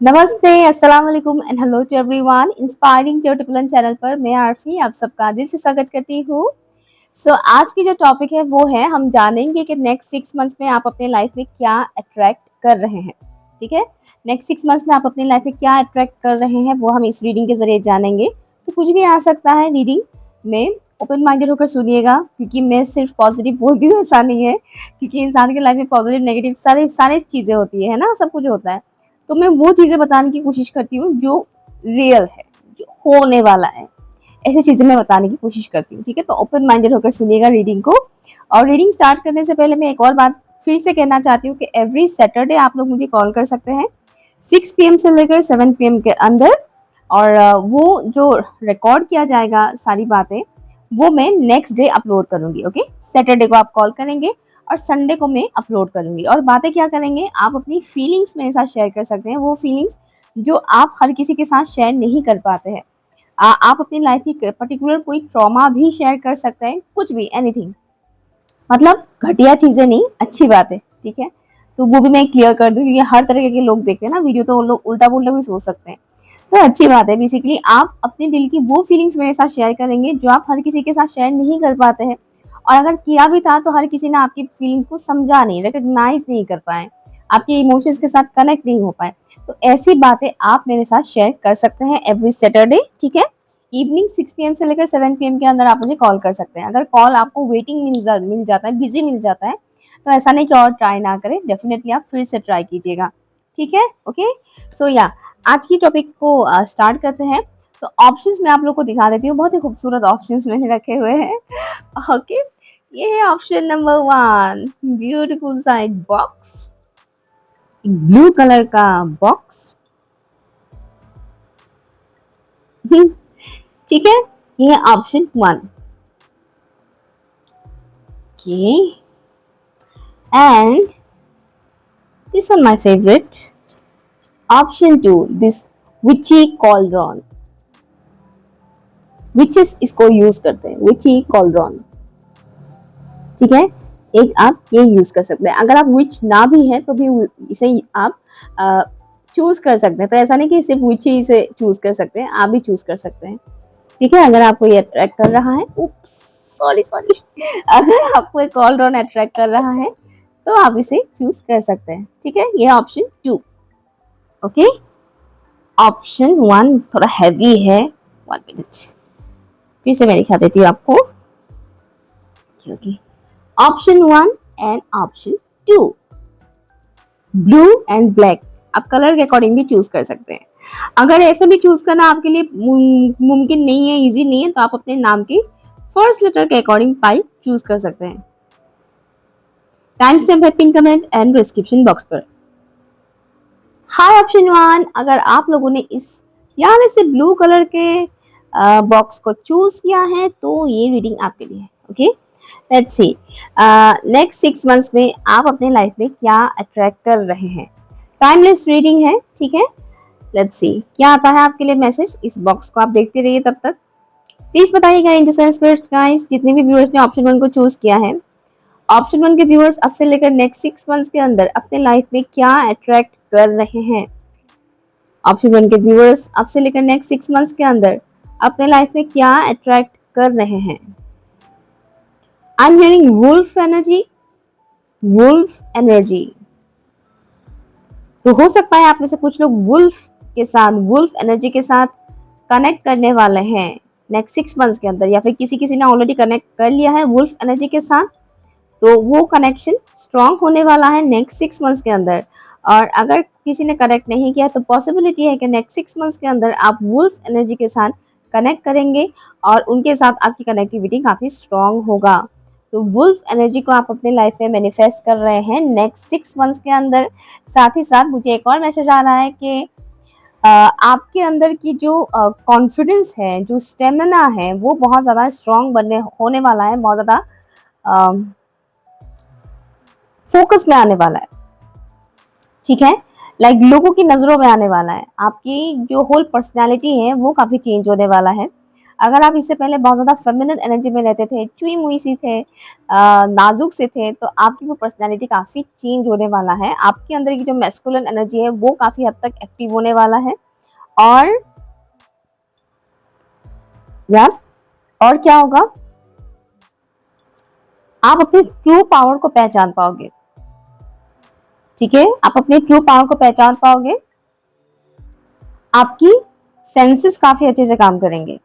नमस्ते, अस्सलाम वालेकुम and hello to everyone. Inspiring tutorial channel पर मैं आरफी आप सबका दिल से स्वागत करती हूँ। आज की जो टॉपिक है वो है, हम जानेंगे कि नेक्स्ट 6 मंथ्स में आप अपने लाइफ में क्या अट्रैक्ट कर रहे हैं। ठीक है, नेक्स्ट 6 मंथ्स में आप अपनी लाइफ में क्या अट्रैक्ट कर रहे हैं वो हम इस रीडिंग के जरिए जानेंगे। तो कुछ भी आ सकता है रीडिंग में, ओपन माइंडेड होकर सुनिएगा, क्योंकि मैं सिर्फ पॉजिटिव बोलती हूँ ऐसा नहीं है, क्योंकि इंसान की लाइफ में पॉजिटिव नेगेटिव सारे सारे चीज़ें होती है ना, सब कुछ होता है। तो मैं वो चीज़ें बताने की कोशिश करती हूँ जो रियल है, जो होने वाला है, ऐसी चीज़ें मैं बताने की कोशिश करती हूँ। ठीक है, तो ओपन माइंडेड होकर सुनिएगा रीडिंग को। और रीडिंग स्टार्ट करने से पहले मैं एक और बात फिर से कहना चाहती हूँ कि एवरी सैटरडे आप लोग मुझे कॉल कर सकते हैं 6 PM से लेकर 7 PM के अंदर। और वो जो रिकॉर्ड किया जाएगा सारी बातें, वो मैं नेक्स्ट डे अपलोड करूँगी। ओके, सैटरडे को आप कॉल करेंगे और संडे को मैं अपलोड करूँगी। और बातें क्या करेंगे, आप अपनी फीलिंग्स मेरे साथ शेयर कर सकते हैं, वो फीलिंग्स जो आप हर किसी के साथ शेयर नहीं कर पाते हैं। आप अपनी लाइफ की पर्टिकुलर कोई ट्रॉमा भी शेयर कर सकते हैं, कुछ भी, एनीथिंग। मतलब घटिया चीज़ें नहीं, अच्छी बात है। ठीक है, तो वो भी मैं क्लियर कर दूँ, क्योंकि हर तरह के लोग देखते हैं ना वीडियो, तो वो लोग उल्टा-पुल्टा भी सोच सकते हैं। तो अच्छी बात है, बेसिकली आप अपने दिल की वो फीलिंग्स मेरे साथ शेयर करेंगे जो आप हर किसी के साथ शेयर नहीं कर पाते हैं। और अगर किया भी था तो हर किसी ने आपकी फीलिंग्स को समझा नहीं, रिकॉग्नाइज नहीं कर पाए, आपके इमोशंस के साथ कनेक्ट नहीं हो पाए। तो ऐसी बातें आप मेरे साथ शेयर कर सकते हैं एवरी सैटरडे। ठीक है, इवनिंग 6 PM से लेकर 7 PM के अंदर आप मुझे कॉल कर सकते हैं। अगर कॉल आपको वेटिंग मिल जाता है, बिजी मिल जाता है, तो ऐसा नहीं कि और ट्राई ना करें, डेफिनेटली आप फिर से ट्राई कीजिएगा। ठीक है, ओके। या आज की टॉपिक को स्टार्ट करते हैं। तो ऑप्शंस मैं आप लोग को दिखा देती हूँ, बहुत ही खूबसूरत ऑप्शंस मैंने रखे हुए हैं। ओके, ये है option number 1, beautiful side box, blue colour का बॉक्स। ठीक है, ये है option 1। Okay, and this one my favourite, option 2, this witchy cauldron. Witches इसको यूज करते हैं, विची कॉलरॉन। ठीक है, एक आप ये यूज कर सकते हैं। अगर आप विच ना भी है तो भी इसे आप चूज कर सकते हैं। तो ऐसा नहीं कि सिर्फ विच ही इसे चूज कर सकते हैं, आप भी चूज कर सकते हैं। ठीक है, अगर आपको ये अट्रैक्ट कर रहा है, उप्स, सॉरी सॉरी, अगर आपको एक कॉलरॉन अट्रैक्ट कर रहा है तो आप इसे चूज कर सकते हैं। ठीक है, ये ऑप्शन 2। ओके, ऑप्शन 1 थोड़ा हैवी है। 1 मिनट, फिर से मैं दिखा देती हूँ आपको। Option 1 and option 2, blue and black. आप कलर के अकॉर्डिंग भी चूज कर सकते हैं। अगर ऐसे भी चूज करना आपके लिए मुमकिन नहीं है, इजी नहीं है, तो आप अपने नाम के फर्स्ट लेटर के अकॉर्डिंग पाई चूज कर सकते हैं। टाइम स्टैम्प है pin comment and description box पर। हाय ऑप्शन 1, अगर आप लोगों ने इस यहाँ में से ब्लू कलर के बॉक्स को चूज किया है तो ये रीडिंग आपके लिए है। Okay, let's see, next 6 months में आप अपने लाइफ में क्या अट्रैक्ट कर रहे हैं। टाइमलेस रीडिंग है। ठीक है, लेट्स सी क्या आता है आपके लिए मैसेज। इस बॉक्स को आप देखते रहिए, तब तक प्लीज बताइएगा इंटरसेंस गाइस, जितने भी व्यूअर्स ने ऑप्शन 1 को चूज किया है। ऑप्शन 1 के व्यूअर्स अब से लेकर नेक्स्ट 6 मंथ्स के अंदर अपने लाइफ में क्या अट्रैक्ट कर रहे हैं। ऑप्शन 1 के व्यूअर्स अब से लेकर नेक्स्ट 6 मंथ्स के अंदर अपने लाइफ में क्या अट्रैक्ट कर रहे हैं। I am hearing wolf energy, wolf energy. तो हो सकता है आप में से कुछ लोग वुल्फ के साथ, वुल्फ एनर्जी के साथ कनेक्ट करने वाले हैं नेक्स्ट 6 मंथ्स के अंदर, या फिर किसी ने ऑलरेडी कनेक्ट कर लिया है वुल्फ एनर्जी के साथ, तो वो कनेक्शन स्ट्रांग होने वाला है नेक्स्ट 6 मंथ्स के अंदर। और अगर किसी ने कनेक्ट नहीं किया तो पॉसिबिलिटी है कि नेक्स्ट 6 मंथ्स के अंदर आप वुल्फ एनर्जी के साथ कनेक्ट करेंगे और उनके साथ आपकी कनेक्टिविटी काफ़ी स्ट्रांग होगा। तो वुल्फ एनर्जी को आप अपने लाइफ में मैनिफेस्ट कर रहे हैं नेक्स्ट 6 मंथ्स के अंदर। साथ ही साथ मुझे एक और मैसेज आ रहा है कि आपके अंदर की जो कॉन्फिडेंस है, जो स्टेमिना है, वो बहुत ज़्यादा स्ट्रांग होने वाला है, बहुत ज़्यादा फोकस में आने वाला है। ठीक है, लाइक लोगों की नज़रों में आने वाला है। आपकी जो होल पर्सनालिटी है वो काफ़ी चेंज होने वाला है। अगर आप इससे पहले बहुत ज़्यादा फेमिनिन एनर्जी में रहते थे, चुई-मुई सी थे, नाज़ुक से थे, तो आपकी वो पर्सनैलिटी काफ़ी चेंज होने वाला है। आपके अंदर की जो मैस्कुलिन एनर्जी है, वो काफ़ी हद तक एक्टिव होने वाला है। और या और क्या होगा, आप अपनी ट्रू पावर को पहचान पाओगे। ठीक है, आप अपनी ट्रू पावर को पहचान पाओगे। आपकी सेंसेस काफी अच्छे से काम करेंगे।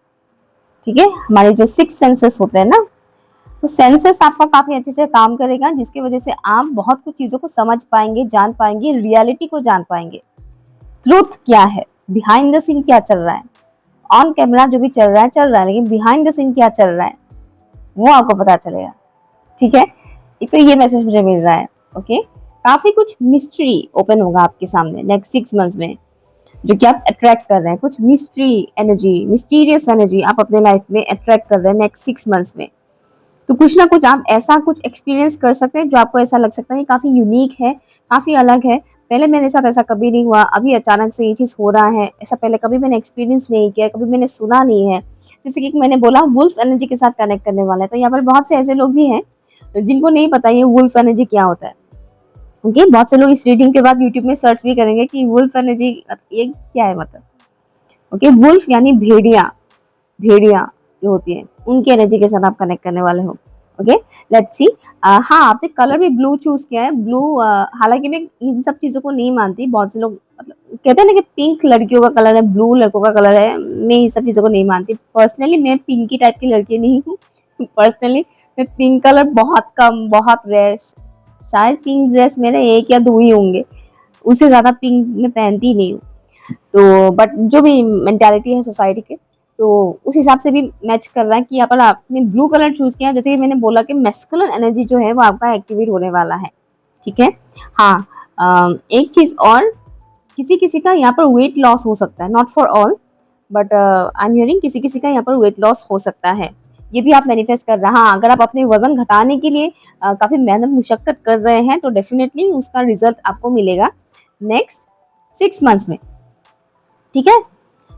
ठीक है, हमारे जो 6 सेंसेस होते हैं ना, तो सेंसेस आपका काफी अच्छे से काम करेगा, जिसकी वजह से आप बहुत कुछ चीजों को समझ पाएंगे, जान पाएंगे, रियलिटी को जान पाएंगे। ट्रूथ क्या है, बिहाइंड द सीन क्या चल रहा है, ऑन कैमरा जो भी चल रहा है, लेकिन बिहाइंड द सीन क्या चल रहा है वो आपको पता चलेगा। ठीक है, एक तो ये मैसेज मुझे मिल रहा है। ओके, काफी कुछ मिस्ट्री ओपन होगा आपके सामने नेक्स्ट 6 मंथ्स में, जो कि आप अट्रैक्ट कर रहे हैं। कुछ मिस्ट्री एनर्जी, मिस्टीरियस एनर्जी आप अपने लाइफ में अट्रैक्ट कर रहे हैं नेक्स्ट 6 मंथ्स में। तो कुछ ना कुछ आप ऐसा कुछ एक्सपीरियंस कर सकते हैं जो आपको ऐसा लग सकता है कि काफी यूनिक है, काफी अलग है। पहले मेरे साथ ऐसा कभी नहीं हुआ, अभी अचानक से ये चीज हो रहा है, ऐसा पहले कभी मैंने एक्सपीरियंस नहीं किया, कभी मैंने सुना नहीं है। जैसे कि मैंने बोला वुल्फ एनर्जी के साथ कनेक्ट करने वाला है, तो यहाँ पर बहुत से ऐसे लोग भी हैं जिनको नहीं पता ये वुल्फ एनर्जी क्या होता है। ओके, बहुत से लोग इस रीडिंग के बाद यूट्यूब में सर्च भी करेंगे कि वुल्फ एनर्जी ये क्या है, मतलब। ओके, वुल्फ यानी भेड़िया, भेड़िया जो होती है उनकी एनर्जी के साथ आप कनेक्ट करने वाले हो। Okay, let's see. हाँ, आपने कलर भी ब्लू चूज किया है। ब्लू, हालांकि मैं इन सब चीजों को नहीं मानती, बहुत से लोग मतलब कहते हैं ना कि पिंक लड़कियों का कलर है, ब्लू लड़कों का कलर है। मैं इन सब चीजों को नहीं मानती। पर्सनली मैं पिंकी टाइप की लड़की नहीं हूँ। पर्सनली मैं पिंक कलर बहुत कम, बहुत रेयर, शायद पिंक ड्रेस मेरे 1 या 2 ही होंगे, उससे ज्यादा पिंक मैं पहनती नहीं हूँ। तो बट जो भी मेंटालिटी है सोसाइटी के, तो उस हिसाब से भी मैच कर रहा है कि यहाँ पर आपने ब्लू कलर चूज किया। जैसे कि मैंने बोला कि मैस्कुलिन एनर्जी जो है वो आपका एक्टिवेट होने वाला है। ठीक है, हाँ, एक चीज और, किसी किसी का यहाँ पर वेट लॉस हो सकता है, not for all, but I am hearing किसी किसी का यहाँ पर वेट लॉस हो सकता है। ये भी आप मैनिफेस्ट कर रहे हैं। हाँ, अगर आप अपने वजन घटाने के लिए काफी मेहनत मुशक्कत कर रहे हैं, तो डेफिनेटली उसका रिजल्ट आपको मिलेगा नेक्स्ट 6 मंथ्स में। ठीक है,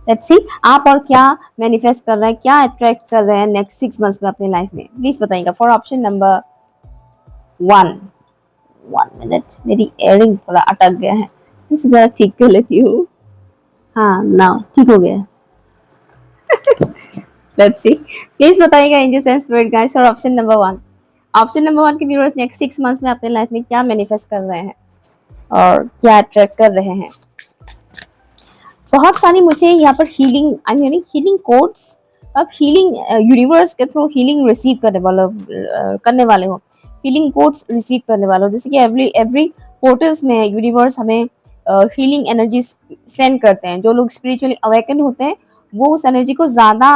लेट्स सी आप और क्या मैनिफेस्ट कर रहे हैं, क्या अट्रैक्ट कर रहे हैं नेक्स्ट 6 मंथ्स में अपनी लाइफ में, प्लीज बताइएगा। फॉर ऑप्शन नंबर 1, 1 मिनट, मेरी इयरिंग थोड़ा अटक गया है, इसे जरा ठीक कर लेती हूँ। हाँ, नाउ ठीक हो गया। लेट्स सी, प्लीज बताइएगा angels and spirit guides for option number 1। Option number 1 के व्यूअर्स नेक्स्ट 6 मंथ्स में अपने लाइफ में क्या मैनिफेस्ट कर रहे हैं और क्या अट्रैक्ट कर रहे हैं। बहुत सारी मुझे यहाँ पर healing, I mean healing codes, अब हीलिंग यूनिवर्स के थ्रू हीलिंग रिसीव करने वाले हो, हीलिंग कोड्स रिसीव करने वाले हो। जैसे कि एवरी पोर्टल्स में यूनिवर्स हमें हीलिंग एनर्जी सेंड करते हैं। जो लोग स्पिरिचुअली अवेकन होते हैं वो उस एनर्जी को ज़्यादा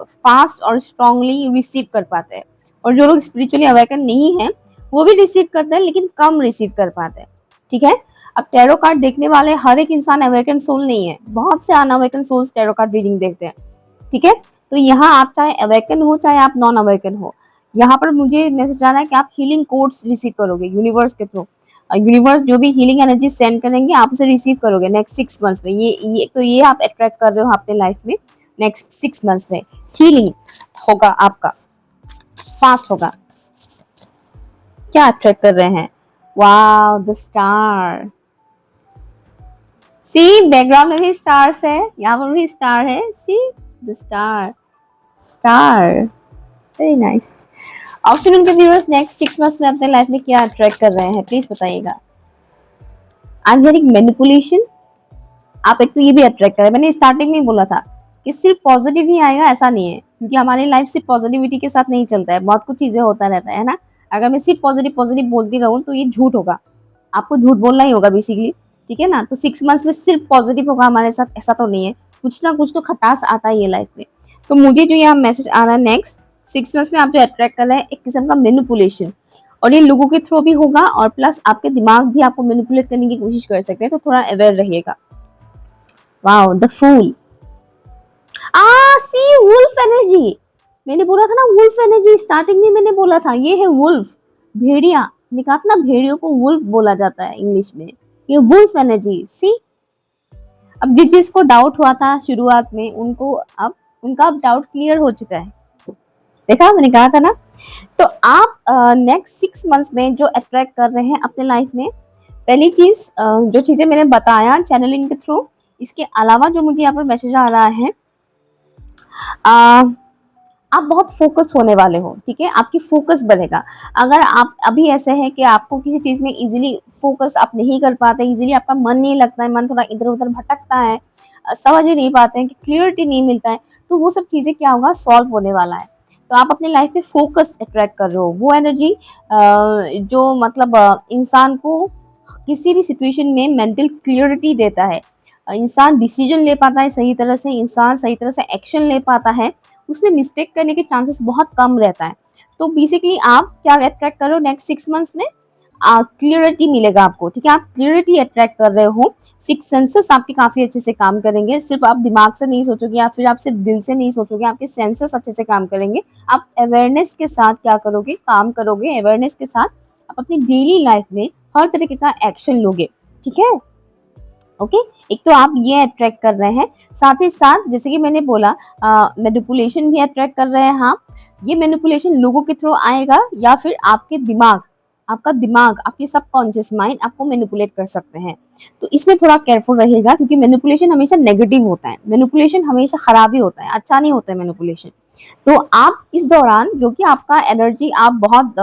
फास्ट और स्ट्रांगली रिसीव कर पाते हैं, और जो लोग स्पिरिचुअली अवेकन नहीं है वो भी रिसीव करते हैं लेकिन कम रिसीव कर पाते हैं। ठीक है, अब टैरो कार्ड देखने वाले हर एक इंसान अवेकन सोल नहीं है, बहुत से अनअवेकन सोल्स टैरो कार्ड रीडिंग देखते हैं। ठीक है, तो यहाँ आप चाहे अवेकन हो चाहे आप नॉन अवेकन हो, यहाँ पर मुझे मैसेज आ रहा है कि आप हीलिंग कोड्स रिसीव करोगे यूनिवर्स के थ्रू। यूनिवर्स जो भी हीलिंग एनर्जी सेंड करेंगे आप उसे रिसीव करोगे नेक्स्ट 6 मंथ्स में। ये आप अट्रैक्ट कर रहे हो अपने लाइफ में नेक्स्ट 6 मंथ्स में। हीलिंग होगा आपका, फास्ट होगा। क्या अट्रैक्ट कर रहे हैं, wow the star. See background में भी स्टार्स है, यहाँ पर भी स्टार है, see the star, star, very nice. Option उनके व्यूअर्स नेक्स्ट 6 मंथ्स में अपने लाइफ में क्या अट्रैक्ट कर रहे हैं, प्लीज बताइएगा। आई एम हियरिंग मैनिपुलेशन। आप एक तो ये भी अट्रैक्ट कर रहे हैं, मैंने स्टार्टिंग में ही बोला था कि सिर्फ पॉजिटिव ही आएगा, ऐसा नहीं है, क्योंकि हमारी लाइफ सिर्फ पॉजिटिविटी के साथ नहीं चलता है, बहुत कुछ चीजें होता रहता है ना। अगर मैं सिर्फ पॉजिटिव पॉजिटिव बोलती रहूँ तो ये झूठ होगा, आपको झूठ बोलना ही होगा बेसिकली। ठीक है ना, तो 6 मंथ्स में सिर्फ पॉजिटिव होगा हमारे साथ, ऐसा तो नहीं है, कुछ ना कुछ तो खटास आता ही है लाइफ में। तो मुझे जो यहाँ मैसेज आ रहा है नेक्स्ट 6 मंथ्स में आप जो अट्रैक्ट कर रहे हैं एक किस्म का मैनिपुलेशन, और ये लोगों के थ्रू भी होगा, और प्लस आपके दिमाग भी आपको मैनिपुलेट करने की कोशिश कर सकते हैं, तो थोड़ा अवेयर रहिएगा। वाओ द फूल, सी वुल्फ एनर्जी, मैंने बोला था ना वुल्फ एनर्जी, स्टार्टिंग में मैंने बोला था ये है वुल्फ, भेड़िया। निकात ना, भेड़ियों को वुल्फ बोला जाता है इंग्लिश में, ये वुल्फ एनर्जी। सी, अब जिस जिसको डाउट हुआ था शुरुआत में उनको अब उनका अब डाउट क्लियर हो चुका है। देखा, मैंने कहा था ना। तो आप नेक्स्ट 6 मंथ्स में जो अट्रैक्ट कर रहे हैं अपने लाइफ में, पहली चीज जो चीजें मैंने बताया चैनलिंग के थ्रू, इसके अलावा जो मुझे यहाँ पर मैसेज आ रहा है, आ, आप बहुत फोकस होने वाले हो, ठीक है, आपकी फोकस बढ़ेगा। अगर आप अभी ऐसे हैं कि आपको किसी चीज में इजीली फोकस आप नहीं कर पाते, इजीली आपका मन नहीं लगता है, मन थोड़ा इधर उधर भटकता है, समझ ही नहीं पाते हैं, कि क्लियरिटी नहीं मिलता है, तो वो सब चीजें क्या होगा, सॉल्व होने वाला है। तो आप अपनी लाइफ में फोकस अट्रैक्ट कर रहे हो, वो एनर्जी जो मतलब इंसान को किसी भी सिचुएशन में मेंटल क्लियरिटी देता है, इंसान डिसीजन ले पाता है सही तरह से, इंसान सही तरह से एक्शन ले पाता है, उसमें मिस्टेक करने के चांसेस बहुत कम रहता है। तो बेसिकली आप क्या अट्रैक्ट कर रहे हो नेक्स्ट 6 मंथ्स में, क्लियरिटी मिलेगा आपको, ठीक है, आप क्लियरिटी अट्रैक्ट कर रहे हो। 6 सेंसेस आपके काफी अच्छे से काम करेंगे, सिर्फ आप दिमाग से नहीं सोचोगे या फिर आप सिर्फ दिल से नहीं सोचोगे, आपके सेंसेस अच्छे से काम करेंगे। आप अवेयरनेस के साथ क्या करोगे, काम करोगे, अवेयरनेस के साथ आप अपनी डेली लाइफ में हर तरीके का एक्शन लोगे, ठीक है। ओके, एक तो आप ये अट्रैक्ट कर रहे हैं, साथ ही साथ जैसे कि मैंने बोला मैनिपुलेशन भी अट्रैक्ट कर रहे हैं। हाँ, ये मैनिपुलेशन लोगों के थ्रू आएगा या फिर आपके दिमाग, आपका दिमाग, आपके सबकॉन्शियस माइंड आपको मैनिपुलेट कर सकते हैं। तो इसमें थोड़ा केयरफुल रहिएगा, क्योंकि मैनिपुलेशन हमेशा नेगेटिव होता है, मैनिपुलेशन हमेशा खराब ही होता है, अच्छा नहीं होता है मैनिपुलेशन। तो आप इस दौरान जो कि आपका एनर्जी, आप बहुत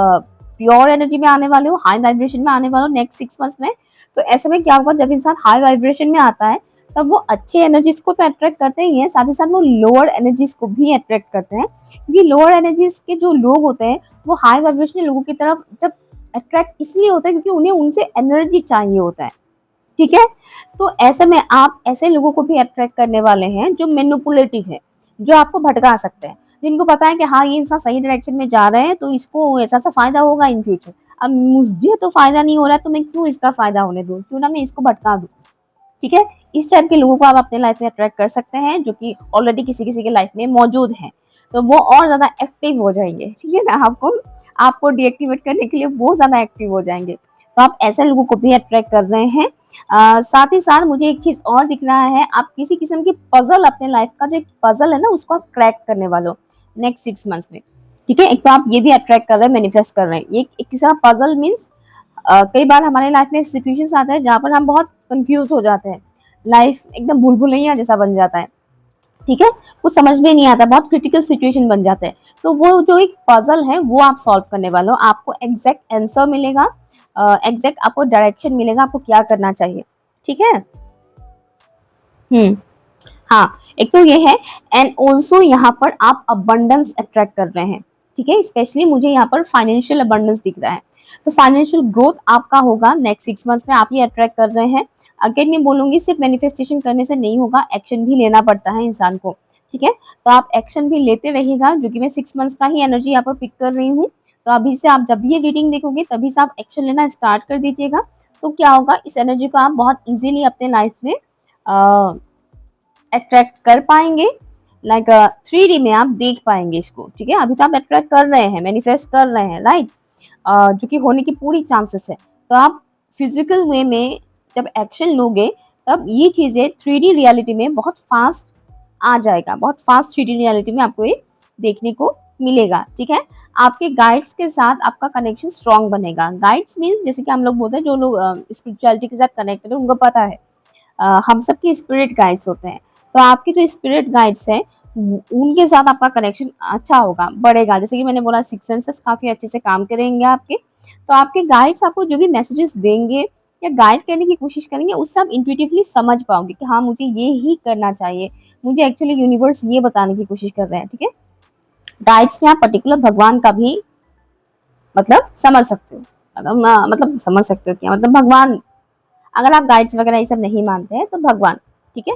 प्योर एनर्जी में आने वाले हो, हाई वाइब्रेशन में आने वाले हो नेक्स्ट 6 मंथ्स में। तो ऐसे में क्या होगा, जब इंसान हाई वाइब्रेशन में आता है तब वो अच्छे एनर्जीज को तो अट्रैक्ट करते ही हैं, साथ ही साथ वो लोअर एनर्जीज को भी अट्रैक्ट करते हैं, क्योंकि लोअर एनर्जीज के जो लोग होते हैं वो हाई वाइब्रेशनल लोगों की तरफ जब अट्रैक्ट इसलिए होता है क्योंकि उन्हें उनसे एनर्जी चाहिए होता है, ठीक है। तो ऐसे में आप ऐसे लोगों को भी अट्रैक्ट करने वाले हैं जो मैनिपुलेटिव है, जो आपको भटका सकते हैं, जिनको पता है कि हाँ ये इंसान सही डायरेक्शन में जा रहे हैं तो इसको ऐसा सा फायदा होगा इन फ्यूचर, अब मुझे तो फायदा नहीं हो रहा है तो मैं क्यों इसका फायदा होने दूं, क्यों ना मैं इसको भटका दूं, ठीक है। इस टाइप के लोगों को आप अपने लाइफ में अट्रैक्ट कर सकते हैं, जो कि ऑलरेडी किसी किसी के लाइफ में मौजूद हैं, तो वो और ज्यादा एक्टिव हो जाएंगे, ठीक है ना, आपको आपको डीएक्टिवेट करने के लिए वो ज्यादा एक्टिव हो जाएंगे। तो आप ऐसे लोगों को भी अट्रैक्ट कर रहे हैं। साथ ही साथ मुझे एक चीज और दिख रहा है, आप किसी किस्म की पजल, अपने लाइफ का जो एक पजल है ना, उसको आप क्रैक करने वाले हो नेक्स्ट 6 मंथ्स में, ठीक है। एक तो आप ये भी अट्रैक्ट कर रहे हैं, मैनिफेस्ट कर रहे हैं, ये एक किस्म का पजल मीन्स कई बार हमारे लाइफ में सिचुएशंस आते हैं जहाँ पर हम बहुत कंफ्यूज हो जाते हैं, लाइफ एकदम भूल भुलैया जैसा बन जाता है, ठीक है, कुछ समझ में नहीं आता, बहुत क्रिटिकल सिचुएशन बन जाते हैं। तो वो जो एक पजल है वो आप सॉल्व करने वाले हो, आपको एग्जैक्ट आंसर मिलेगा, एग्जैक्ट आपको डायरेक्शन मिलेगा, आपको क्या करना चाहिए, ठीक है। हम्म, हाँ, एक तो ये है, एंड ऑल्सो यहाँ पर आप अबंडेंस अट्रैक्ट कर रहे हैं, ठीक है, स्पेशली मुझे यहाँ पर फाइनेंशियल अबंडेंस दिख रहा है, तो फाइनेंशियल ग्रोथ आपका होगा नेक्स्ट 6 मंथ्स में, आप ये अट्रैक्ट कर रहे हैं। अगेन मैं बोलूंगी सिर्फ मैनिफेस्टेशन करने से नहीं होगा, एक्शन भी लेना पड़ता है इंसान को, ठीक है, तो आप एक्शन भी लेते रहिएगा, जो कि मैं 6 मंथ्स का ही एनर्जी यहाँ पर पिक कर रही हूँ। तो अभी से आप जब भी ये रीडिंग देखोगे तभी से आप एक्शन लेना स्टार्ट कर दीजिएगा, तो क्या होगा, इस एनर्जी को आप बहुत ईजिली अपने लाइफ में अट्रैक्ट कर पाएंगे, लाइक 3D में आप देख पाएंगे इसको, ठीक है। अभी तो आप अट्रैक्ट कर रहे हैं, मैनिफेस्ट कर रहे हैं, राइट, जो कि होने की पूरी चांसेस है। तो आप फिजिकल वे में जब एक्शन लोगे तब ये चीज़ें 3D रियलिटी में बहुत फास्ट आ जाएगा, बहुत फास्ट 3D रियलिटी में आपको ये देखने को मिलेगा, ठीक है। आपके गाइड्स के साथ आपका कनेक्शन स्ट्रॉन्ग बनेगा। गाइड्स मीन्स जैसे कि हम लोग बोलते हैं, जो लोग स्पिरिचुअलिटी के साथ कनेक्टेड है उनको पता है, हम सबके स्पिरिट गाइड्स होते हैं, तो आपके जो स्पिरिट गाइड्स हैं उनके साथ आपका कनेक्शन अच्छा होगा, बढ़ेगा। जैसे कि मैंने बोला 6 सेंसेस काफ़ी अच्छे से काम करेंगे आपके, तो आपके गाइड्स आपको जो भी मैसेजेस देंगे या गाइड करने की कोशिश करेंगे, उससे आप इंट्यूटिवली समझ पाओगे कि हाँ मुझे ये ही करना चाहिए, मुझे एक्चुअली यूनिवर्स ये बताने की कोशिश कर रहे हैं, ठीक है। गाइड्स में आप पर्टिकुलर भगवान का भी मतलब समझ सकते हो, मतलब समझ सकते हो क्या मतलब, भगवान, अगर आप गाइड्स वगैरह ये सब नहीं मानते हैं तो भगवान, ठीक है,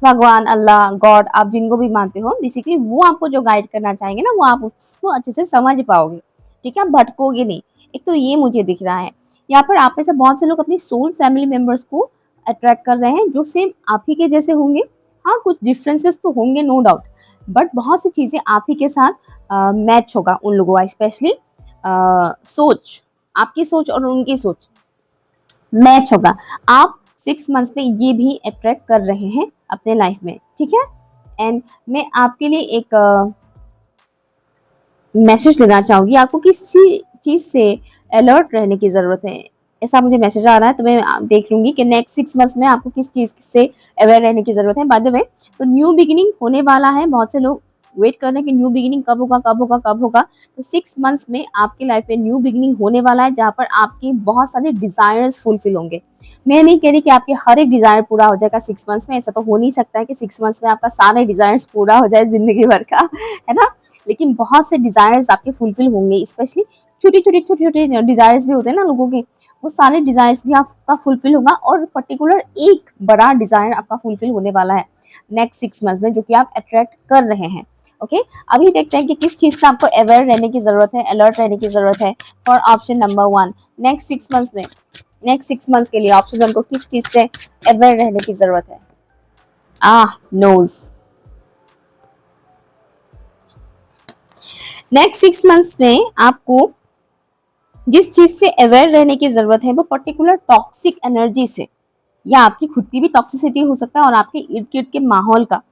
भगवान, अल्लाह, गॉड, आप जिनको भी मानते हो, बेसिकली वो आपको जो गाइड करना चाहेंगे ना, वो आप उसको अच्छे से समझ पाओगे, ठीक है, आप भटकोगे नहीं। एक तो ये मुझे दिख रहा है, यहाँ पर आप में से बहुत से लोग अपनी सोल फैमिली मेंबर्स को अट्रैक्ट कर रहे हैं, जो सेम आप ही के जैसे होंगे। हाँ, कुछ डिफरेंसेस तो होंगे नो डाउट, बट बहुत सी चीज़ें आप ही के साथ मैच होगा उन लोगों का, स्पेशली सोच, आपकी सोच और उनकी सोच मैच होगा। आप 6 मंथ्स में ये भी अट्रैक्ट कर रहे हैं अपने लाइफ में, ठीक है। एंड मैं आपके लिए एक मैसेज देना चाहूंगी, आपको किसी चीज से अलर्ट रहने की जरूरत है। ऐसा मुझे मैसेज आ रहा है, तो मैं देख लूंगी कि नेक्स्ट 6 मंथ्स में आपको किस चीज से अवेयर रहने की जरूरत है। बाय द वे, तो न्यू बिगिनिंग होने वाला है, बहुत से लोग वेट कर रहे हैं कि न्यू बिगिनिंग कब होगा कब होगा कब होगा। तो 6 मंथ्स में आपकी लाइफ में न्यू बिगिनिंग होने वाला है, जहाँ पर आपके बहुत सारे डिजायर्स फुलफिल होंगे। मैं नहीं कह रही कि आपके हर एक डिजायर पूरा हो जाएगा 6 मंथ्स में, ऐसा तो हो नहीं सकता है कि 6 मंथ्स में आपका सारे डिजायर्स पूरा हो जाए जिंदगी भर का, है ना। लेकिन बहुत से डिजायर्स आपके फुलफिल होंगे, स्पेशली छोटे छोटे डिजायर्स भी होते हैं ना लोगों के, वो सारे डिजायर्स भी आपका फुलफिल होगा। और पर्टिकुलर एक बड़ा डिजायर आपका फुलफिल होने वाला है नेक्स्ट 6 मंथ्स में, जो कि आप अट्रैक्ट कर रहे हैं। ओके, अभी देखते हैं कि किस चीज से आपको अवेयर रहने की जरूरत है, अलर्ट रहने की जरूरत है। For option number 1, next 6 months में, नेक्स्ट 6 मंथ्स के लिए ऑप्शन 1 को किस चीज से अवेयर रहने की जरूरत है? नोज। नेक्स्ट 6 मंथ्स में आपको जिस चीज से अवेयर रहने की जरूरत है वो पर्टिकुलर टॉक्सिक एनर्जी से, या आपकी खुद की भी टॉक्सिसिटी हो सकता है और आपके इर्द गिर्द के माहौल का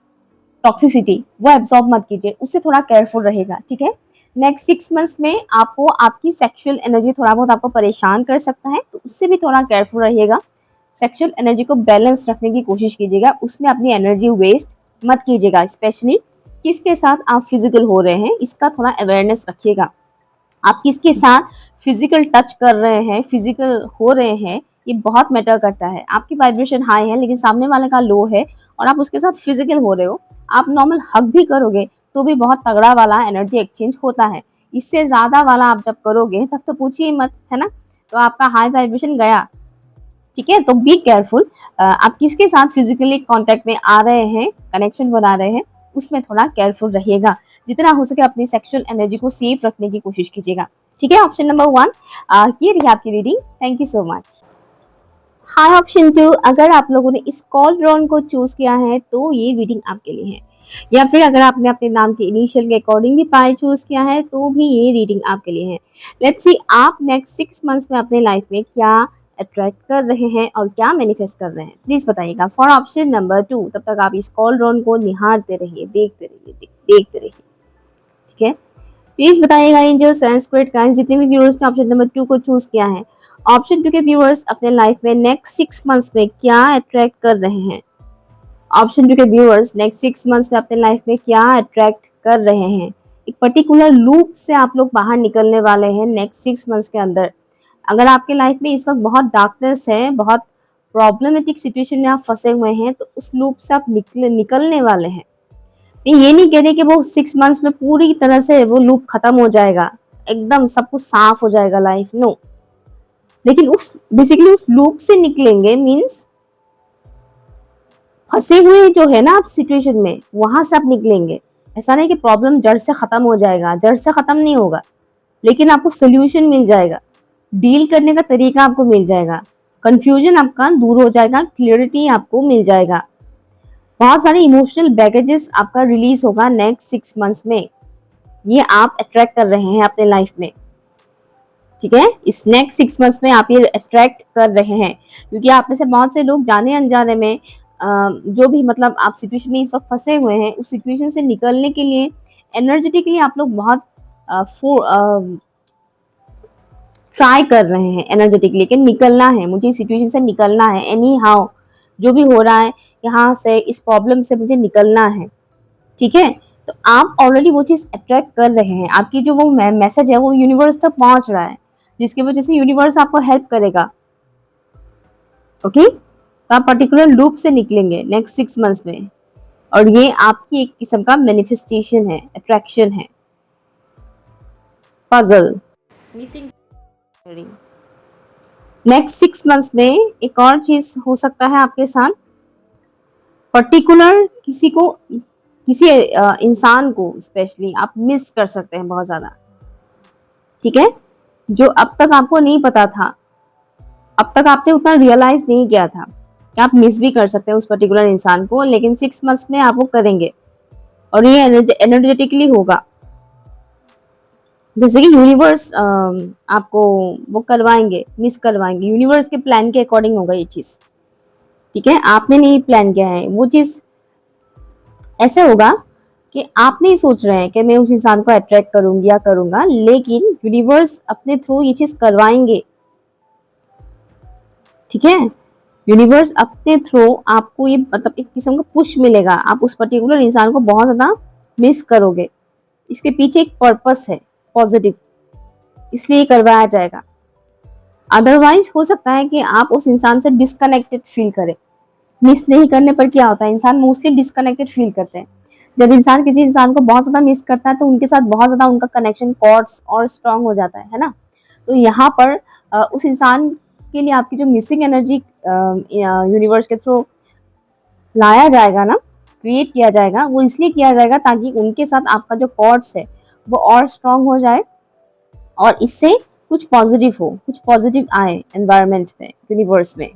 टॉक्सिसिटी, वो एब्जॉर्ब मत कीजिए, उससे थोड़ा केयरफुल रहेगा, ठीक है। नेक्स्ट 6 मंथ्स में आपको आपकी सेक्सुअल एनर्जी थोड़ा बहुत आपको परेशान कर सकता है, तो उससे भी थोड़ा केयरफुल रहिएगा। सेक्सुअल एनर्जी को बैलेंस रखने की कोशिश कीजिएगा, उसमें अपनी एनर्जी वेस्ट मत कीजिएगा। स्पेशली किसके साथ आप फिजिकल हो रहे हैं, इसका थोड़ा अवेयरनेस रखिएगा। आप किसके साथ फिजिकल टच कर रहे हैं, फिजिकल हो रहे हैं, ये बहुत मैटर करता है। आपकी वाइब्रेशन हाई है लेकिन सामने वाले का लो है और आप उसके साथ फिजिकल हो रहे हो, आप नॉर्मल हग भी करोगे तो भी बहुत तगड़ा वाला एनर्जी एक्सचेंज होता है। इससे ज्यादा वाला आप जब करोगे तब तो पूछिए मत, है ना। तो आपका हाई वाइब्रेशन गया, ठीक है। तो बी केयरफुल, आप किसके साथ फिजिकली कांटेक्ट में आ रहे हैं, कनेक्शन बना रहे हैं, उसमें थोड़ा केयरफुल रहिएगा। जितना हो सके अपनी सेक्सुअल एनर्जी को सेफ रखने की कोशिश कीजिएगा, ठीक है। ऑप्शन नंबर 1 ये रही आपकी reading. Thank you so much. High option 2, अगर आप लोगों ने इस कॉल ड्रॉन को चूज किया है तो ये रीडिंग आपके लिए है, या फिर अगर आपने अपने नाम के इनिशियल के अकॉर्डिंग भी पाई चूज किया है तो भी ये रीडिंग आपके लिए है। लेट्स सी आप नेक्स्ट 6 मंथ्स में अपने लाइफ में क्या अट्रैक्ट कर रहे हैं और क्या मैनिफेस्ट कर रहे हैं, प्लीज बताइएगा। फॉर ऑप्शन नंबर 2, तब तक आप इस कॉल ड्रॉन को निहारते रहिए, देखते रहिए, देखते रहिए, ठीक है। प्लीज बताइएगा एंजल्स एंड स्पिरिट गाइड्स, जितने भी व्यूअर्स ने ऑप्शन नंबर 2 को चूज किया है, ऑप्शन 2 के व्यूअर्स अपने लाइफ में नेक्स्ट 6 मंथ्स में क्या अट्रैक्ट कर रहे हैं। ऑप्शन 2 के व्यूअर्स नेक्स्ट 6 मंथ्स में अपने लाइफ में क्या अट्रैक्ट कर रहे हैं। एक पर्टिकुलर लूप से आप लोग बाहर निकलने वाले हैं नेक्स्ट 6 मंथ्स के अंदर। अगर आपके लाइफ में इस वक्त बहुत डार्कनेस है, बहुत प्रॉब्लमेटिक सिचुएशन में आप फंसे हुए हैं, तो उस लूप से आप निकलने वाले हैं। ये नहीं कह रही कि वो 6 मंथ्स में पूरी तरह से वो लूप खत्म हो जाएगा, एकदम सब कुछ साफ हो जाएगा लाइफ, नो। लेकिन उस बेसिकली उस लूप से निकलेंगे मीन्स फंसे हुए जो है ना आप सिचुएशन में, वहां से आप निकलेंगे। ऐसा नहीं कि प्रॉब्लम जड़ से खत्म हो जाएगा, जड़ से खत्म नहीं होगा, लेकिन आपको सोल्यूशन मिल जाएगा, डील करने का तरीका आपको मिल जाएगा, कंफ्यूजन आपका दूर हो जाएगा, क्लियरिटी आपको मिल जाएगा। बहुत सारे इमोशनल बैगेजेस आपका रिलीज होगा नेक्स्ट 6 मंथ्स में, ये आप अट्रैक्ट कर रहे हैं अपने लाइफ में, ठीक है। इस नेक्स्ट 6 मंथ्स में आप ये अट्रैक्ट कर रहे हैं, क्योंकि आप में से बहुत से लोग जाने अनजाने में जो भी मतलब आप सिचुएशन में इस वक्त फंसे हुए हैं, उस सिचुएशन से निकलने के लिए एनर्जेटिकली आप लोग बहुत ट्राई कर रहे हैं एनर्जेटिकली कि निकलना है, मुझे इस सिचुएशन से निकलना है, एनी हाउ जो भी हो रहा है यहाँ से, इस प्रॉब्लम से मुझे निकलना है, ठीक है। तो आप ऑलरेडी वो चीज़ अट्रैक्ट कर रहे हैं, आपकी जो वो मैसेज है वो यूनिवर्स तक पहुंच रहा है, जिसकी वजह से यूनिवर्स आपको हेल्प करेगा, ओके। तो आप पर्टिकुलर लूप से निकलेंगे नेक्स्ट 6 मंथ्स में, और ये आपकी एक किस्म का मैनिफेस्टेशन है, अट्रैक्शन है। पजल मिसिंग नेक्स्ट 6 मंथ्स में एक और चीज हो सकता है आपके साथ, पर्टिकुलर किसी इंसान को स्पेशली आप मिस कर सकते हैं बहुत ज्यादा, ठीक है। जो अब तक आपको नहीं पता था, अब तक आपने उतना रियलाइज नहीं किया था कि आप मिस भी कर सकते हैं उस पर्टिकुलर इंसान को, लेकिन 6 मंथ्स में आप वो करेंगे और ये एनर्जेटिकली होगा, जैसे कि यूनिवर्स आपको वो करवाएंगे, मिस करवाएंगे, यूनिवर्स के प्लान के अकॉर्डिंग होगा ये चीज, ठीक है। आपने नहीं प्लान किया है, वो चीज ऐसे होगा कि आप नहीं सोच रहे हैं कि मैं उस इंसान को अट्रैक्ट करूंगी या करूंगा, लेकिन यूनिवर्स अपने थ्रू ये चीज करवाएंगे। ठीक है, यूनिवर्स अपने थ्रू आपको ये मतलब एक किस्म का पुश मिलेगा, आप उस पर्टिकुलर इंसान को बहुत ज्यादा मिस करोगे। इसके पीछे एक पर्पस है पॉजिटिव, इसलिए करवाया जाएगा। अदरवाइज हो सकता है कि आप उस इंसान से डिस्कनेक्टेड फील करें। मिस नहीं करने पर क्या होता है, इंसान मोस्टली डिस्कनेक्टेड फील करते हैं। जब इंसान किसी इंसान को बहुत ज्यादा मिस करता है तो उनके साथ बहुत ज्यादा उनका कनेक्शन कॉर्ड्स और स्ट्रांग हो जाता है ना। तो यहाँ पर उस इंसान के लिए आपकी जो मिसिंग एनर्जी यूनिवर्स के थ्रू लाया जाएगा ना, क्रिएट किया जाएगा, वो इसलिए किया जाएगा ताकि उनके साथ आपका जो कॉर्ड्स है वो और स्ट्रांग हो जाए, और इससे कुछ पॉजिटिव हो, कुछ पॉजिटिव आए एनवायरनमेंट में, यूनिवर्स में।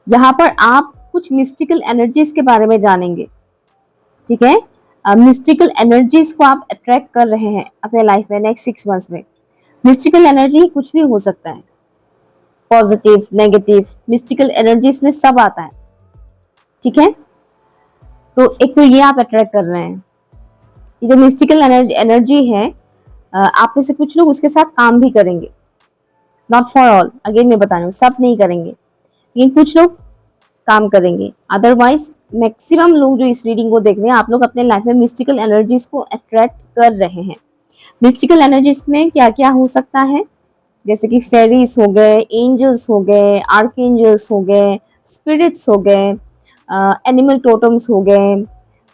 यहाँ पर आप कुछ मिस्टिकल एनर्जीज के बारे में जानेंगे। ठीक है, मिस्टिकल एनर्जीज को आप अट्रैक्ट कर रहे हैं अपने लाइफ में नेक्स्ट 6 मंथ्स में। मिस्टिकल एनर्जी कुछ भी हो सकता है, पॉजिटिव, नेगेटिव, मिस्टिकल एनर्जीज में सब आता है। ठीक है, तो एक तो ये आप अट्रैक्ट कर रहे हैं। ये जो मिस्टिकल एनर्जी है, आप में से कुछ लोग उसके साथ काम भी करेंगे, नॉट फॉर ऑल, अगेन मैं बता रही हूँ, सब नहीं करेंगे, लेकिन कुछ लोग काम करेंगे। अदरवाइज मैक्सिमम लोग जो इस रीडिंग को देख रहे हैं, आप लोग अपने लाइफ में मिस्टिकल एनर्जीज को अट्रैक्ट कर रहे हैं। मिस्टिकल एनर्जीज में क्या क्या हो सकता है, जैसे कि फेरीज हो गए, एंजल्स हो गए, आर्कएंजल्स हो गए, स्पिरिट्स हो गए, एनिमल टोटम्स हो गए,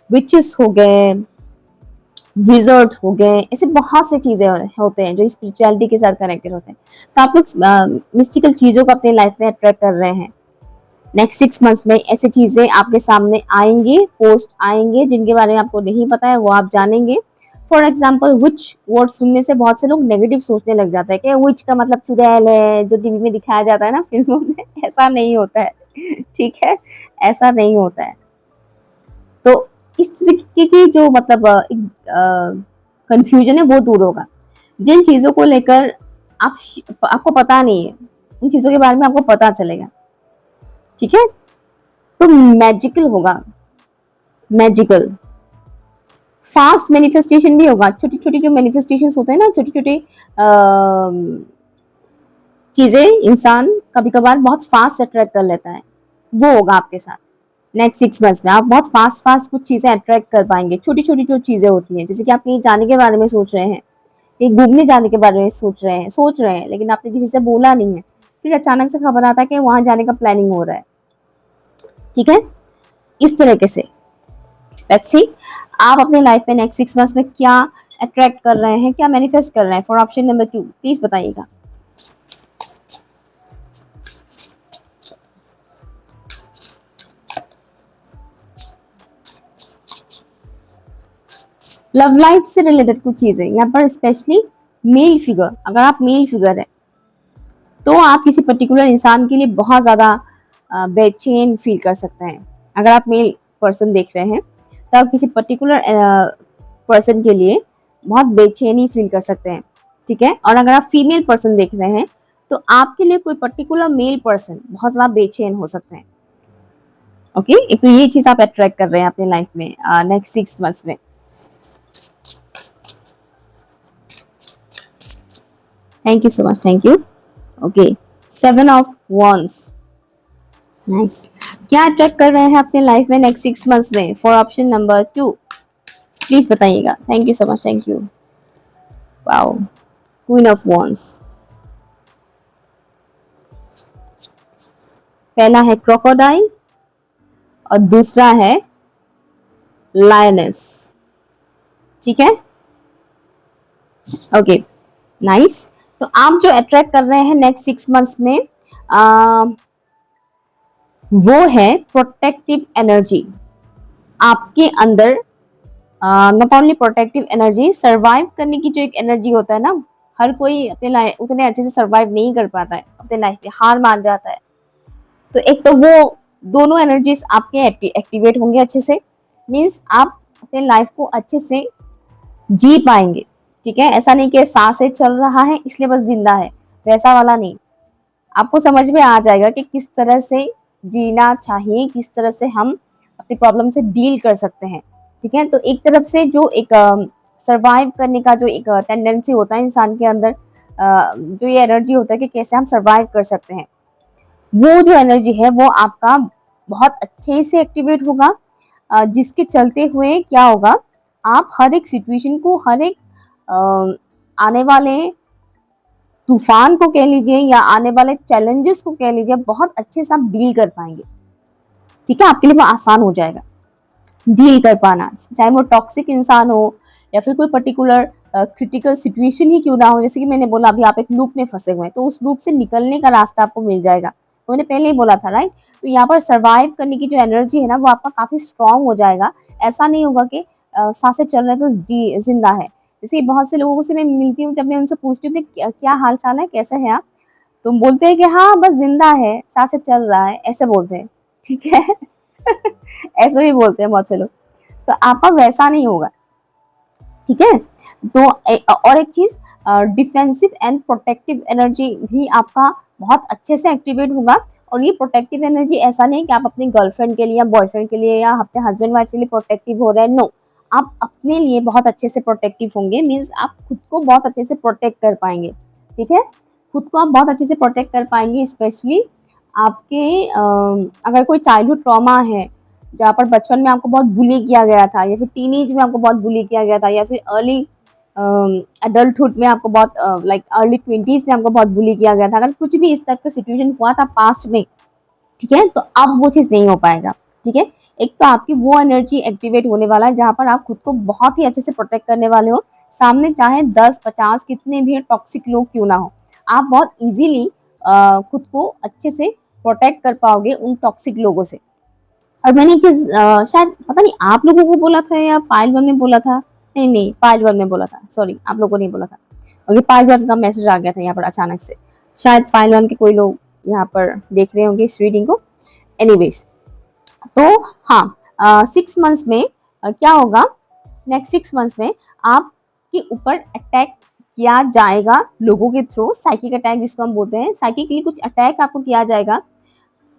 विचेस हो गए, विजर्ड हो गए, ऐसे बहुत से चीजें होते हैं जो स्पिरिचुअलिटी के साथ कनेक्टेड होते हैं। तो आप लोग मिस्टिकल चीजों को अपने लाइफ में अट्रैक्ट कर रहे हैं। नेक्स्ट 6 मंथ्स में ऐसी चीजें आपके सामने आएंगी, पोस्ट आएंगे जिनके बारे में आपको नहीं पता है, वो आप जानेंगे। फॉर एग्जाम्पल विच वर्ड सुनने से बहुत से लोग नेगेटिव सोचने लग जाता है कि विच का मतलब चुड़ैल है, जो टीवी में दिखाया जाता है ना फिल्मों में। ऐसा नहीं होता है। ठीक है, ऐसा नहीं होता है। तो इस तरीके की जो मतलब कंफ्यूजन है वो दूर होगा। जिन चीजों को लेकर आपको पता नहीं है, उन चीजों के बारे में आपको पता चलेगा। ठीक है, तो मैजिकल होगा, मैजिकल फास्ट मैनिफेस्टेशन भी होगा। छोटी छोटी जो मैनिफेस्टेशन होते हैं ना, छोटी छोटी चीजें इंसान कभी कभार बहुत फास्ट अट्रैक्ट कर लेता है, वो होगा आपके साथ नेक्स्ट 6 मंथ्स में। आप बहुत फास्ट फास्ट कुछ चीजें अट्रैक्ट कर पाएंगे। छोटी छोटी जो चीजें होती हैं, जैसे कि आप कहीं जाने के बारे में सोच रहे हैं, कहीं घूमने जाने के बारे में सोच रहे हैं, लेकिन आपने किसी से बोला नहीं है, फिर अचानक से खबर आता है कि वहां जाने का प्लानिंग हो रहा है। ठीक है, इस तरीके से लेट्स सी आप अपने लाइफ में नेक्स्ट 6 मंथ्स में क्या अट्रैक्ट कर रहे हैं, क्या मैनिफेस्ट कर रहे हैं। फॉर ऑप्शन नंबर 2 प्लीज बताइएगा। लव लाइफ से रिलेटेड कुछ चीजें यहाँ पर, स्पेशली मेल फिगर। अगर आप मेल फिगर है तो आप किसी पर्टिकुलर इंसान के लिए बहुत ज्यादा बेचैन फील कर सकते हैं। अगर आप मेल पर्सन देख रहे हैं तो आप किसी पर्टिकुलर पर्सन के लिए बहुत बेचैनी फील कर सकते हैं। ठीक है, और अगर आप फीमेल पर्सन देख रहे हैं तो आपके लिए कोई पर्टिकुलर मेल पर्सन बहुत ज्यादा बेचैन हो सकते हैं। ओके, एक तो ये चीज आप अट्रैक्ट कर रहे हैं अपने लाइफ में नेक्स्ट 6 मंथ्स में। Thank you so much, thank you. Okay, 7 of wands, nice. क्या अट्रैक्ट कर रहे हैं अपने लाइफ में नेक्स्ट 6 मंथ्स में। फॉर ऑप्शन नंबर 2 प्लीज बताइएगा। Thank you so much, thank you. Wow, queen of wands। पहला है क्रोकोडाइल और दूसरा है लायनेस। ठीक है, ओके, नाइस। तो आप जो अट्रैक्ट कर रहे हैं नेक्स्ट 6 मंथ्स में वो है प्रोटेक्टिव एनर्जी। आपके अंदर not only protective energy, survive करने की जो एक एनर्जी होता है ना, हर कोई अपने लाइफ उतने अच्छे से सर्वाइव नहीं कर पाता है, अपने लाइफ में हार मान जाता है। तो एक तो वो दोनों एनर्जीज आपके एक्टिवेट होंगे अच्छे से, मीन्स आप अपने लाइफ को अच्छे से जी पाएंगे। ठीक है, ऐसा नहीं कि सांसें चल रहा है इसलिए बस जिंदा है, वैसा वाला नहीं। आपको समझ में आ जाएगा कि किस तरह से जीना चाहिए, किस तरह से हम अपनी प्रॉब्लम से डील कर सकते हैं। ठीक है, तो एक तरफ से जो एक सर्वाइव करने का जो एक टेंडेंसी होता है इंसान के अंदर, जो ये एनर्जी होता है कि कैसे हम सर्वाइव कर सकते हैं, वो जो एनर्जी है वो आपका बहुत अच्छे से एक्टिवेट होगा, जिसके चलते हुए क्या होगा, आप हर एक सिचुएशन को, हर एक आने वाले तूफान को कह लीजिए या आने वाले चैलेंजेस को कह लीजिए, बहुत अच्छे से आप डील कर पाएंगे। ठीक है, आपके लिए वो आसान हो जाएगा डील कर पाना, चाहे वो टॉक्सिक इंसान हो या फिर कोई पर्टिकुलर क्रिटिकल सिचुएशन ही क्यों ना हो। जैसे कि मैंने बोला अभी आप एक लूप में फंसे हुए हैं, तो उस लूप से निकलने का रास्ता आपको मिल जाएगा, तो मैंने पहले ही बोला था, राइट। तो यहाँ पर सर्वाइव करने की जो एनर्जी है ना, वो आपका काफी स्ट्रांग हो जाएगा। ऐसा नहीं होगा कि सांसें चल रहे तो जिंदा है। जैसे बहुत से लोगों से मैं मिलती हूँ, जब मैं उनसे पूछती हूँ कि क्या हाल चाल है, कैसे हैं आप, तुम बोलते हैं कि हाँ बस जिंदा है, सांसें चल रहा है, ऐसे बोलते हैं। ठीक है ऐसे भी बोलते हैं बहुत से लोग, तो आपका वैसा नहीं होगा। ठीक है, तो और एक चीज, डिफेंसिव एंड प्रोटेक्टिव एनर्जी भी आपका बहुत अच्छे से एक्टिवेट होगा। और ये प्रोटेक्टिव एनर्जी ऐसा नहीं कि आप अपनी गर्लफ्रेंड के लिए या बॉयफ्रेंड के लिए या अपने हस्बैंड वाइफ के लिए प्रोटेक्टिव हो रहे हैं, नो। आप अपने लिए बहुत अच्छे से प्रोटेक्टिव होंगे, मीन्स आप खुद को बहुत अच्छे से प्रोटेक्ट कर पाएंगे। ठीक है, खुद को आप बहुत अच्छे से प्रोटेक्ट कर पाएंगे, स्पेशली आपके अगर कोई चाइल्डहुड ट्रॉमा है, जहाँ पर बचपन में आपको बहुत बुली किया गया था, या फिर टीनेज में आपको बहुत बुली किया गया था, या फिर अर्ली एडल्टहुड में आपको बहुत लाइक अर्ली 20s में आपको बहुत बुली किया गया था, अगर कुछ भी इस तरह का सिचुएशन हुआ था पास्ट में, ठीक है, तो अब वो चीज़ नहीं हो पाएगा। ठीक है, एक तो आपकी वो एनर्जी एक्टिवेट होने वाला है जहाँ पर आप खुद को बहुत ही अच्छे से प्रोटेक्ट करने वाले हो, सामने चाहे 10-50 कितने भी टॉक्सिक लोग क्यों ना हो, आप बहुत इजीली खुद को अच्छे से प्रोटेक्ट कर पाओगे उन टॉक्सिक लोगों से। और मैंने एक चीज शायद पता नहीं आप लोगों को बोला था या पायल वन में बोला था, नहीं नहीं पायल वन में बोला था, सॉरी आप लोगों को नहीं बोला था, क्योंकि पायल वन का मैसेज आ गया था यहाँ पर अचानक से, शायद पायल वन के कोई लोग यहाँ पर देख रहे होंगे इस रीडिंग को। एनीवेज, तो हाँ, 6 मंथ्स में क्या होगा, नेक्स्ट 6 मंथ्स में आपके ऊपर अटैक किया जाएगा लोगों के थ्रू, साइकिक अटैक जिसको हम बोलते हैं, साइकिकली कुछ अटैक आपको किया जाएगा।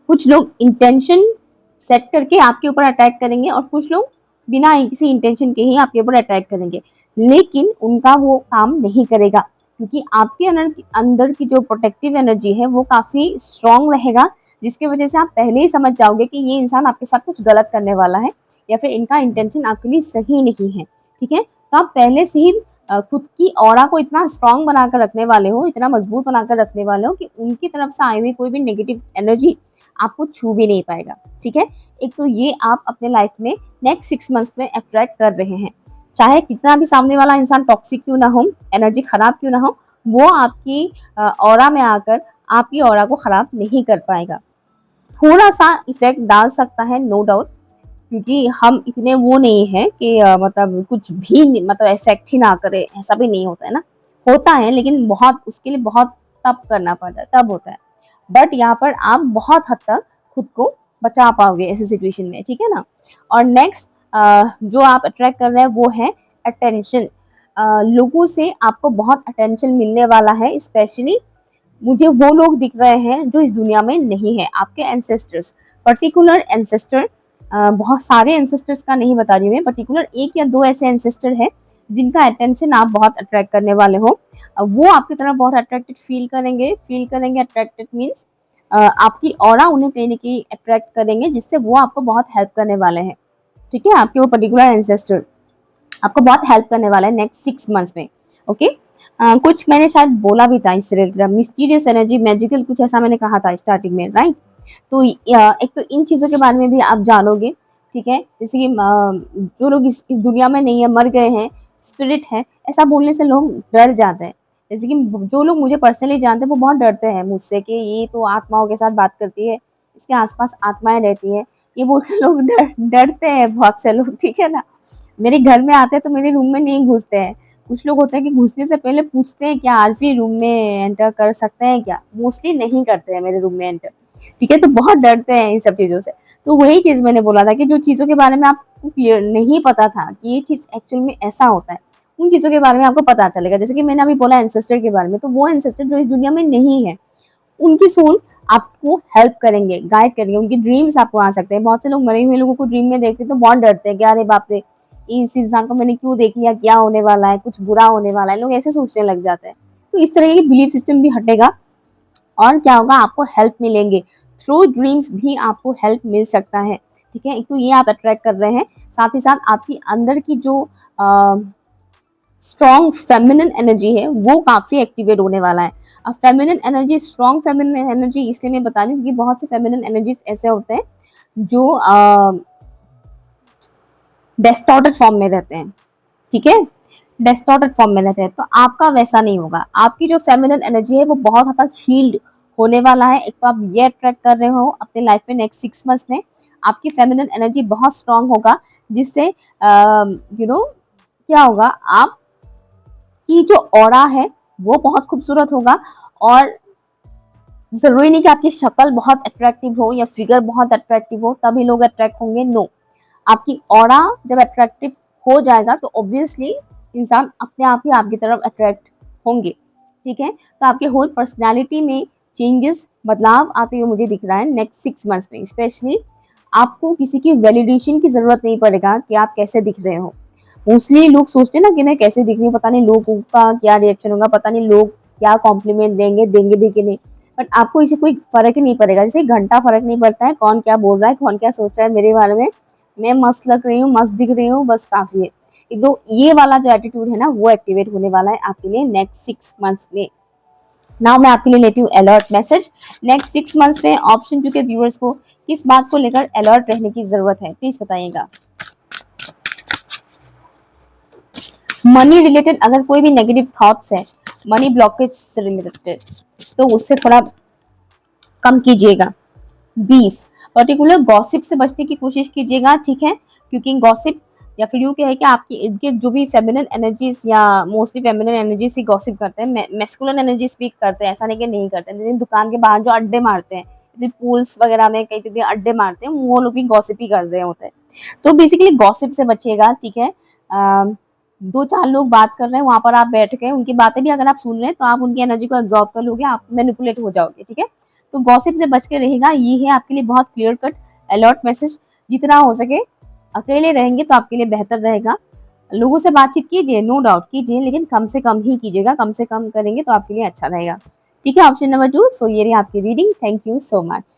कुछ लोग इंटेंशन सेट करके आपके ऊपर अटैक करेंगे और कुछ लोग बिना किसी इंटेंशन के ही आपके ऊपर अटैक करेंगे, लेकिन उनका वो काम नहीं करेगा, क्योंकि आपके अंदर की जो प्रोटेक्टिव एनर्जी है वो काफ़ी स्ट्रांग रहेगा, जिसकी वजह से आप पहले ही समझ जाओगे कि ये इंसान आपके साथ कुछ गलत करने वाला है या फिर इनका इंटेंशन आपके लिए सही नहीं है। ठीक है, तो आप पहले से ही खुद की ऑरा को इतना स्ट्रांग बनाकर रखने वाले हो, इतना मजबूत बनाकर रखने वाले हो कि उनकी तरफ से आई हुई कोई भी नेगेटिव एनर्जी आपको छू भी नहीं पाएगा। ठीक है, एक तो ये आप अपने लाइफ में नेक्स्ट 6 मंथ्स में अट्रैक्ट कर रहे हैं, चाहे कितना भी सामने वाला इंसान टॉक्सिक क्यों ना हो, एनर्जी खराब क्यों ना हो, वो आपकी ऑरा में आकर आपकी ऑरा को खराब नहीं कर पाएगा। थोड़ा सा इफेक्ट डाल सकता है, नो डाउट, क्योंकि हम इतने वो नहीं है कि मतलब कुछ भी मतलब इफेक्ट ही ना करे, ऐसा भी नहीं होता है ना, होता है लेकिन बहुत उसके लिए बहुत तप करना पड़ता है, तब होता है। बट यहाँ पर आप बहुत हद तक खुद को बचा पाओगे ऐसी सिचुएशन में। ठीक है ना, और नेक्स्ट जो आप अट्रैक्ट कर रहे हैं वो है अटेंशन। लोगों से आपको बहुत अटेंशन मिलने वाला है, स्पेशली मुझे वो लोग दिख रहे हैं जो इस दुनिया में नहीं है, आपके एंसेस्टर्स, पर्टिकुलर एंसेस्टर, बहुत सारे एंसेस्टर्स का नहीं बता रही मैं, पर्टिकुलर 1 या 2 ऐसे एंसेस्टर है जिनका अटेंशन आप बहुत अट्रैक्ट करने वाले हो। वो आपकी तरफ बहुत अट्रैक्टेड फील करेंगे। अट्रैक्टेड मीन्स आपकी ऑरा उन्हें कहीं ना कहीं अट्रैक्ट करेंगे, जिससे वो आपको बहुत हेल्प करने वाले हैं। ठीक है, आपके वो पर्टिकुलर एंसेस्टर आपको बहुत हेल्प करने वाला है नेक्स्ट 6 मंथ्स में। ओके, कुछ मैंने शायद बोला भी था इस रिलेटेड, मिस्टीरियस एनर्जी, मैजिकल, कुछ ऐसा मैंने कहा था स्टार्टिंग में, राइट। तो एक तो इन चीज़ों के बारे में भी आप जानोगे। ठीक है, जैसे कि जो लोग इस दुनिया में नहीं है, मर गए हैं, स्पिरिट है, ऐसा बोलने से लोग डर जाते हैं। जैसे कि जो लोग मुझे पर्सनली जानते हैं वो बहुत डरते हैं मुझसे कि ये तो आत्माओं के साथ बात करती है, इसके आसपास आत्माएं रहती है, ये बोलकर लोग डरते हैं बहुत से लोग। ठीक है ना, मेरे घर में आते हैं तो मेरे रूम में नहीं घुसते हैं। कुछ लोग होते हैं कि घुसने से पहले पूछते हैं क्या आरफी रूम में एंटर कर सकते हैं क्या, मोस्टली नहीं करते हैं मेरे रूम में एंटर। ठीक है, तो बहुत डरते हैं इन सब चीज़ों से। तो वही चीज़ मैंने बोला था कि जो चीज़ों के बारे में आपको क्लियर नहीं पता था कि ये चीज़ एक्चुअल में ऐसा होता है, उन चीज़ों के बारे में आपको पता चलेगा। जैसे कि मैंने अभी बोला एंसेस्टर के बारे में, तो वो एंसेस्टर जो इस दुनिया में नहीं है, उनकी सोल आपको हेल्प करेंगे, गाइड करेंगे, उनकी ड्रीम्स आपको आ सकते हैं। बहुत से लोग मरे हुए लोगों को ड्रीम में देखते हैं तो बहुत डरते हैं कि अरे बाप रे, इस इंसान को मैंने क्यों देख लिया, क्या होने वाला है, कुछ बुरा होने वाला है, लोग ऐसे सोचने लग जाते हैं। तो इस तरह की बिलीफ सिस्टम भी हटेगा और क्या होगा, आपको हेल्प मिलेंगे थ्रू ड्रीम्स भी, आपको हेल्प मिल सकता है। ठीक है, एक तो ये आप अट्रैक्ट कर रहे हैं, साथ ही साथ आपकी अंदर की जो स्ट्रॉन्ग फेमिनिन एनर्जी है वो काफी एक्टिवेट होने वाला है। अब feminine energy, strong feminine energy इसलिए मैं बता रही हूँ क्योंकि बहुत से फेमिनिन एनर्जीज ऐसे होते हैं जो डिस्टॉर्टेड फॉर्म में रहते हैं। ठीक है, डिस्टॉर्टेड फॉर्म में रहते हैं, तो आपका वैसा नहीं होगा। आपकी जो फेमिनिन एनर्जी है वो बहुत हद तक हील्ड होने वाला है। एक तो आप ये अट्रैक्ट कर रहे हो अपने लाइफ में नेक्स्ट 6 मंथ्स में, आपकी फेमिनिन एनर्जी बहुत स्ट्रांग होगा, जिससे क्या होगा, आप की जो ऑरा है वो बहुत खूबसूरत होगा। और जरूरी नहीं कि आपकी शक्ल बहुत अट्रैक्टिव हो या फिगर बहुत अट्रैक्टिव हो तभी लोग अट्रैक्ट होंगे, नो। आपकी ऑरा जब अट्रैक्टिव हो जाएगा तो ऑब्वियसली इंसान अपने आप ही आपकी तरफ अट्रैक्ट होंगे। ठीक है, तो आपके होल पर्सनैलिटी में चेंजेस, बदलाव आते हुए मुझे दिख रहा है नेक्स्ट 6 मंथ्स में। स्पेशली आपको किसी की वैलिडेशन की जरूरत नहीं पड़ेगा कि आप कैसे दिख रहे हो। मोस्टली लोग सोचते हैं ना कि मैं कैसे दिख रही हूँ, पता नहीं लोगों का क्या रिएक्शन होगा, पता नहीं लोग क्या कॉम्प्लीमेंट देंगे भी कि नहीं, बट आपको इसे कोई फर्क ही नहीं पड़ेगा। जैसे घंटा फर्क नहीं पड़ता है कौन क्या बोल रहा है, कौन क्या सोच रहा है मेरे बारे में, मैं मस्त लग रही हूँ, मस्त दिख रही हूँ, बस काफी है। तो ये वाला जो एटीट्यूड है ना वो एक्टिवेट होने वाला है आपके लिए नेक्स्ट 6 मंथ्स में। नाउ मैं आपके लिए लेती हूँ अलर्ट मैसेज नेक्स्ट 6 मंथ्स में। ऑप्शन टू के व्यूअर्स को किस बात को लेकर अलर्ट रहने की जरूरत है, प्लीज बताइएगा। मनी रिलेटेड अगर कोई भी नेगेटिव थॉट्स है, मनी ब्लॉकेज से रिलेटेड, तो उससे थोड़ा कम कीजिएगा। 20 पर्टिकुलर गॉसिप से बचने की कोशिश कीजिएगा। ठीक है, क्योंकि गॉसिप या फिर यूँ कहे कि आपके इर्द गिर्द जो भी फेमिनिन एनर्जीज या मोस्टली फेमिनिन एनर्जीज ही गॉसिप करते हैं, मैस्कुलिन एनर्जी स्पीक करते हैं, ऐसा नहीं कि नहीं करते हैं। लेकिन दुकान के बाहर जो अड्डे मारते हैं, फिर पूल्स वगैरह में कहीं पे भी अड्डे मारते हैं, वो लोग भी गॉसिप ही कर रहे होते हैं। तो बेसिकली गॉसिप से बचिएगा। ठीक है, 2-4 लोग बात कर रहे हैं, वहां पर आप बैठ गए, उनकी बातें भी अगर आप सुन रहे हैं तो आप उनकी एनर्जी को एब्जॉर्ब कर लोगे, आप मैनिपुलेट हो जाओगे। ठीक है, तो गॉसिप से बच के रहेगा, ये है आपके लिए बहुत क्लियर कट अलर्ट मैसेज। जितना हो सके अकेले रहेंगे तो आपके लिए बेहतर रहेगा। लोगों से बातचीत कीजिए, नो डाउट कीजिए, लेकिन कम से कम ही कीजिएगा, कम से कम करेंगे तो आपके लिए अच्छा रहेगा। ठीक है, ऑप्शन नंबर 2। सो ये रही आपकी reading. Thank you so much.